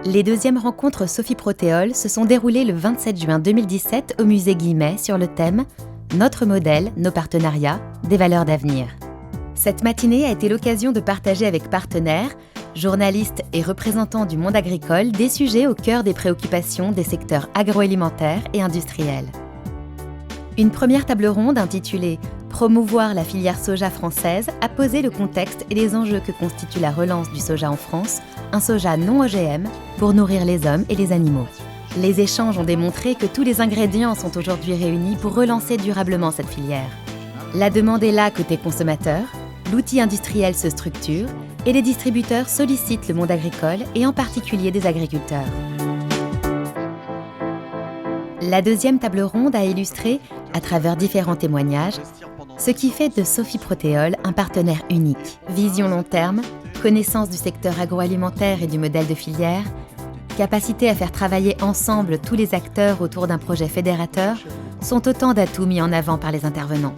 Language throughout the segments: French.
Les deuxièmes rencontres Sophie Protéol se sont déroulées le 27 juin 2017 au musée Guimet sur le thème « Notre modèle, nos partenariats, des valeurs d'avenir ». Cette matinée a été l'occasion de partager avec partenaires, journalistes et représentants du monde agricole des sujets au cœur des préoccupations des secteurs agroalimentaires et industriels. Une première table ronde intitulée « Promouvoir la filière soja française » a posé le contexte et les enjeux que constitue la relance du soja en France, un soja non OGM pour nourrir les hommes et les animaux. Les échanges ont démontré que tous les ingrédients sont aujourd'hui réunis pour relancer durablement cette filière. La demande est là côté consommateur, l'outil industriel se structure et les distributeurs sollicitent le monde agricole et en particulier des agriculteurs. La deuxième table ronde a illustré, à travers différents témoignages, ce qui fait de Sophie Protéol un partenaire unique. Vision long terme, connaissance du secteur agroalimentaire et du modèle de filière, capacité à faire travailler ensemble tous les acteurs autour d'un projet fédérateur sont autant d'atouts mis en avant par les intervenants.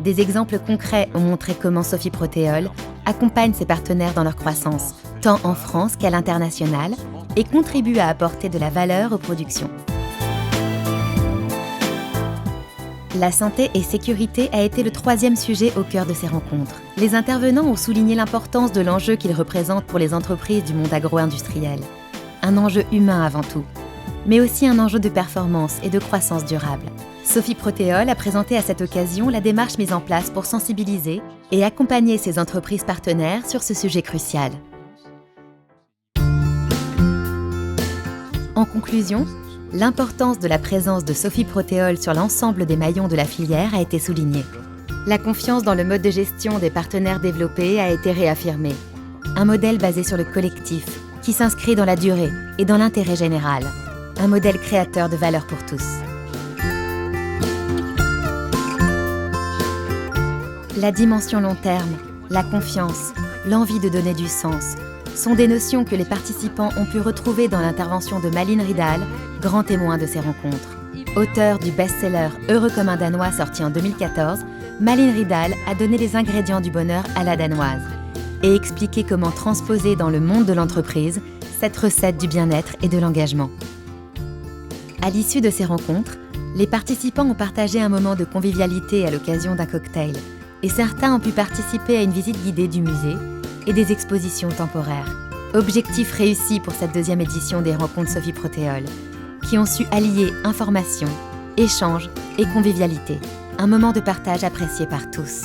Des exemples concrets ont montré comment Sophie Protéol accompagne ses partenaires dans leur croissance, tant en France qu'à l'international, et contribue à apporter de la valeur aux productions. La santé et sécurité a été le troisième sujet au cœur de ces rencontres. Les intervenants ont souligné l'importance de l'enjeu qu'il représente pour les entreprises du monde agro-industriel. Un enjeu humain avant tout, mais aussi un enjeu de performance et de croissance durable. Sophie Protéol a présenté à cette occasion la démarche mise en place pour sensibiliser et accompagner ses entreprises partenaires sur ce sujet crucial. En conclusion, l'importance de la présence de Sophie Protéol sur l'ensemble des maillons de la filière a été soulignée. La confiance dans le mode de gestion des partenaires développés a été réaffirmée. Un modèle basé sur le collectif, qui s'inscrit dans la durée et dans l'intérêt général. Un modèle créateur de valeur pour tous. La dimension long terme, la confiance, l'envie de donner du sens sont des notions que les participants ont pu retrouver dans l'intervention de Malin Ridal, grand témoin de ces rencontres. Auteur du best-seller Heureux comme un Danois sorti en 2014, Malin Ridal a donné les ingrédients du bonheur à la danoise et expliqué comment transposer dans le monde de l'entreprise cette recette du bien-être et de l'engagement. À l'issue de ces rencontres, les participants ont partagé un moment de convivialité à l'occasion d'un cocktail et certains ont pu participer à une visite guidée du musée et des expositions temporaires. Objectif réussi pour cette deuxième édition des rencontres Sophie Protéol, qui ont su allier information, échange et convivialité. Un moment de partage apprécié par tous.